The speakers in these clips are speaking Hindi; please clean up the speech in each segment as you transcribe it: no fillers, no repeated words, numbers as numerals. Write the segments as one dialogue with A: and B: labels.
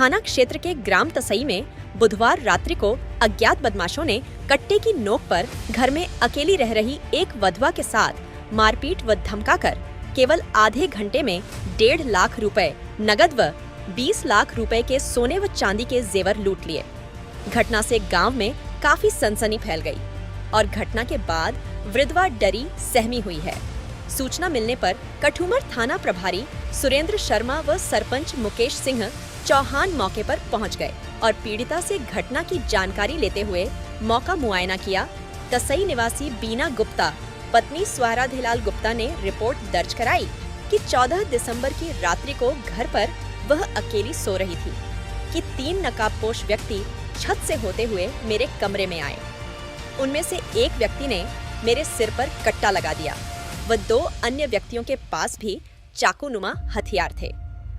A: थाना क्षेत्र के ग्राम तसई में बुधवार रात्रि को अज्ञात बदमाशों ने कट्टे की नोक पर घर में अकेली रह रही एक वधवा के साथ मारपीट व धमकाकर केवल आधे घंटे में 1.5 लाख रुपए नगद व 20 लाख रुपए के सोने व चांदी के जेवर लूट लिए। घटना से गांव में काफी सनसनी फैल गई और घटना के बाद वृद्धवा डरी सहमी हुई है। सूचना मिलने पर कठूमर थाना प्रभारी सुरेंद्र शर्मा व सरपंच मुकेश सिंह चौहान मौके पर पहुंच गए और पीड़िता से घटना की जानकारी लेते हुए मौका मुआयना किया। तसई निवासी बीना गुप्ता पत्नी स्वाराधिलाल गुप्ता ने रिपोर्ट दर्ज कराई कि 14 दिसंबर की रात्रि को घर पर वह अकेली सो रही थी कि 3 नकाबपोश व्यक्ति छत से होते हुए मेरे कमरे में आए। उनमें से एक व्यक्ति ने मेरे सिर पर कट्टा लगा दिया व 2 अन्य व्यक्तियों के पास भी चाकूनुमा हथियार थे।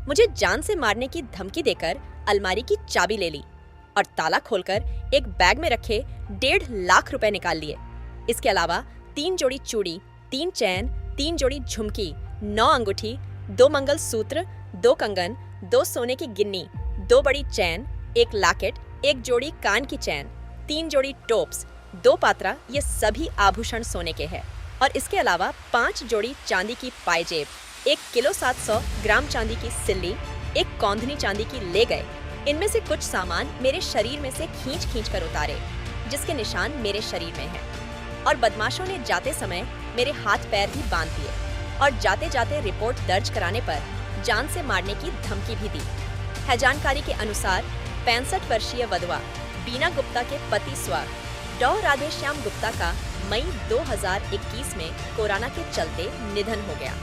A: मुझे जान से मारने की धमकी देकर अलमारी की चाबी ले ली और ताला खोलकर एक बैग में रखे 1.5 लाख रुपए निकाल लिए। इसके अलावा 3 जोड़ी चूड़ी, 3 चैन, 3 जोड़ी झुमकी, 9 अंगूठी, 2 मंगलसूत्र, 2 कंगन, 2 सोने की गिन्नी, 2 बड़ी चैन, 1 लॉकेट, 1 जोड़ी कान की चैन, 3 जोड़ी टोप्स, 2 पात्रा, ये सभी आभूषण सोने के हैं। और इसके अलावा 5 जोड़ी चांदी की पायजेब, 1 किलो 700 ग्राम चांदी की सिल्ली, 1 कौंधनी चांदी की ले गए। इनमें से कुछ सामान मेरे शरीर में से खींच कर उतारे, जिसके निशान मेरे शरीर में हैं। और बदमाशों ने जाते समय मेरे हाथ पैर भी बांध दिए और जाते जाते रिपोर्ट दर्ज कराने पर जान से मारने की धमकी भी दी है। जानकारी के अनुसार 65 वर्षीय वधवा बीना गुप्ता के पति स्व डॉ राधेश्याम गुप्ता का मई 2021 में कोरोना के चलते निधन हो गया।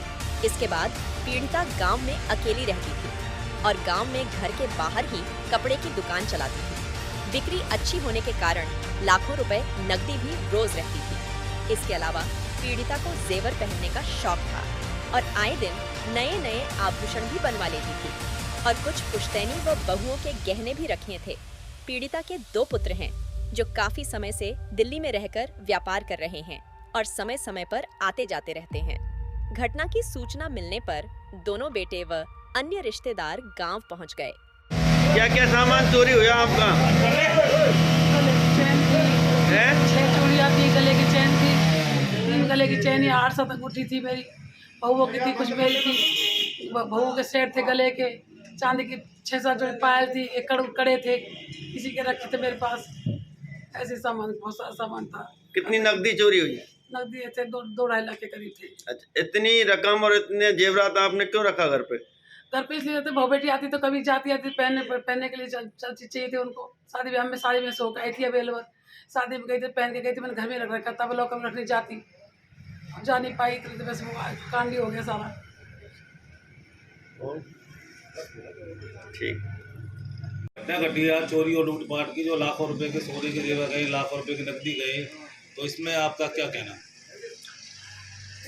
A: इसके बाद पीड़िता गांव में अकेली रहती थी और गांव में घर के बाहर ही कपड़े की दुकान चलाती थी। बिक्री अच्छी होने के कारण लाखों रुपए नकदी भी रोज रहती थी। इसके अलावा पीड़िता को जेवर पहनने का शौक था और आए दिन नए नए आभूषण भी बनवा लेती थी और कुछ पुश्तैनी व बहुओं के गहने भी रखे थे। पीड़िता के 2 पुत्र हैं जो काफी समय से दिल्ली में रहकर व्यापार कर रहे हैं और समय समय पर आते जाते रहते हैं। घटना की सूचना मिलने पर दोनों बेटे व अन्य रिश्तेदार गांव पहुंच गए।
B: क्या क्या सामान चोरी हुआ आपका?
C: है? 6 चूड़ियाँ थी, गले की चैन थी, 3 गले की चैन, 800 तक उठी थी मेरी। बहुओं की थी, कुछ मेरी थी। बहुओं के सेट थे गले के, चांदी की 6-7 जोड़ी पायल थी, 1 कड़े थे, किसी के रखे थे मेरे पास। ऐसे सामान, बहुत सारा सामान था।
B: कितनी नकदी चोरी हुई?
C: नकदी थे 2-2.5 लाख के करीब थे।
B: अच्छा, इतनी रकम और इतने जेवरात आपने क्यों रखा घर पे?
C: घर पे इसलिए रहते, बहू बेटी आती तो कभी जाती आती पहनने के लिए चाहिए थे उनको। शादी ब्याह में साड़ी में शौक आई थी अवेलेबल, शादी में गई थी पहन के गई थी, मैंने घर में रख रखा, तब लॉकर में रखनी जाती, जा नहीं पाई तो बस वो कांडी हो गया सारा।
B: ठीक।
D: घटना घटी है चोरी और लूटपाट की, जो लाखों रुपए के सोने के जेवर गए, लाखों रुपए की नकदी गए, तो इसमें आपका क्या कहना?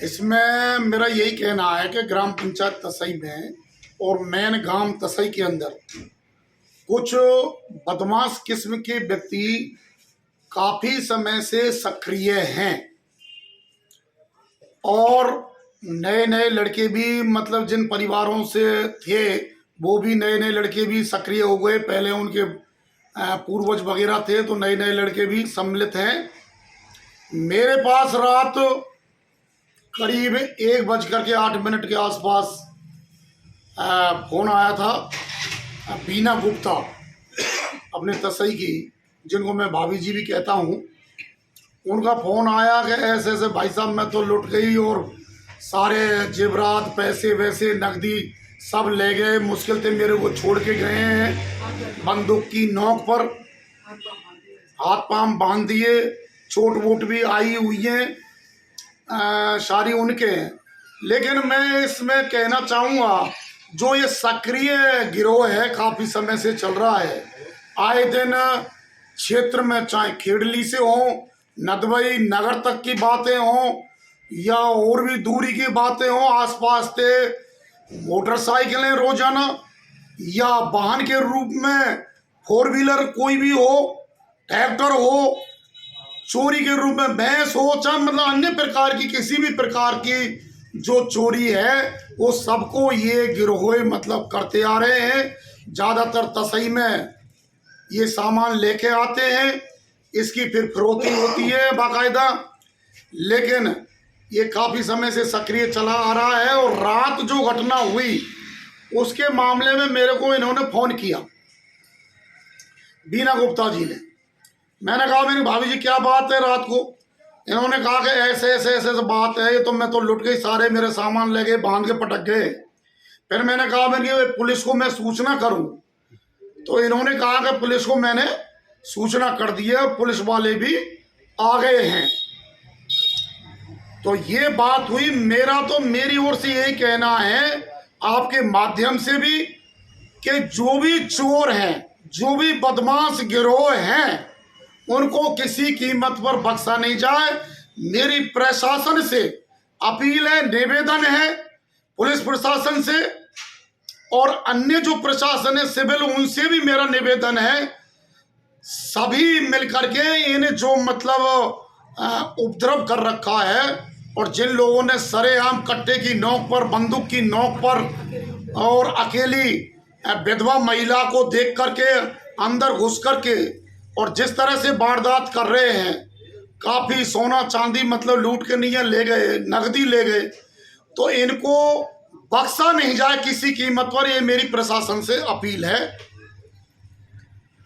E: इसमें मेरा यही कहना है कि ग्राम पंचायत तसई में और मेन गांव तसई के अंदर कुछ बदमाश किस्म के व्यक्ति काफ़ी समय से सक्रिय हैं और नए नए लड़के भी, मतलब जिन परिवारों से थे वो भी नए नए लड़के भी सक्रिय हो गए। पहले उनके पूर्वज वगैरह थे तो नए नए लड़के भी सम्मिलित हैं। मेरे पास रात करीब 1:08 के आसपास फ़ोन आया था बीना गुप्ता अपने तसई की, जिनको मैं भाभी जी भी कहता हूँ। उनका फ़ोन आया कि ऐसे ऐसे भाई साहब मैं तो लुट गई और सारे जेवरात, पैसे वैसे, नकदी सब ले गए, मुश्किल से मेरे को छोड़ के गए हैं। बंदूक की नोक पर हाथ पांव बांध दिए, चोट वोट भी आई हुई है, सारी उनके हैं। लेकिन मैं इसमें कहना चाहूँगा, जो ये सक्रिय गिरोह है काफ़ी समय से चल रहा है, आए दिन क्षेत्र में चाहे खेड़ली से हो, नदवई नगर तक की बातें हों या और भी दूरी की बातें हों, आसपास से मोटरसाइकिलें रोजाना या वाहन के रूप में 4 व्हीलर कोई भी हो, ट्रैक्टर हो, चोरी के रूप में भैंस हो, चाहे मतलब अन्य प्रकार की किसी भी प्रकार की जो चोरी है वो सबको ये गिरोह मतलब करते आ रहे हैं। ज़्यादातर तसई में ये सामान लेके आते हैं, इसकी फिर फिरौती होती है बाकायदा। लेकिन ये काफ़ी समय से सक्रिय चला आ रहा है। और रात जो घटना हुई उसके मामले में मेरे को इन्होंने फ़ोन किया, बीना गुप्ता जी ने। मैंने कहा मेरी भाभी जी क्या बात है रात को? इन्होंने कहा कि ऐसे ऐसे ऐसे ऐसे बात है, ये तो मैं तो लुट गई, सारे मेरे सामान ले गए, बांध के पटक गए। फिर मैंने कहा मैं पुलिस को मैं सूचना करूं, तो इन्होंने कहा कि पुलिस को मैंने सूचना कर दी है और पुलिस वाले भी आ गए हैं। तो ये बात हुई। मेरी ओर से यही कहना है आपके माध्यम से भी कि जो भी चोर हैं, जो भी बदमाश गिरोह हैं, उनको किसी कीमत पर बख्शा नहीं जाए। मेरी प्रशासन से अपील है, निवेदन है पुलिस प्रशासन से और अन्य जो प्रशासन है सिविल, उनसे भी मेरा निवेदन है, सभी मिलकर के इन्हें जो मतलब उपद्रव कर रखा है और जिन लोगों ने सरेआम कट्टे की नोक पर, बंदूक की नोक पर और अकेली विधवा महिला को देख करके अंदर घुस करके और जिस तरह से वारदात कर रहे हैं, काफ़ी सोना चांदी मतलब लूट के नहीं ले गए, नकदी ले गए, तो इनको बख्शा नहीं जाए किसी कीमत पर। ये मेरी प्रशासन से अपील है।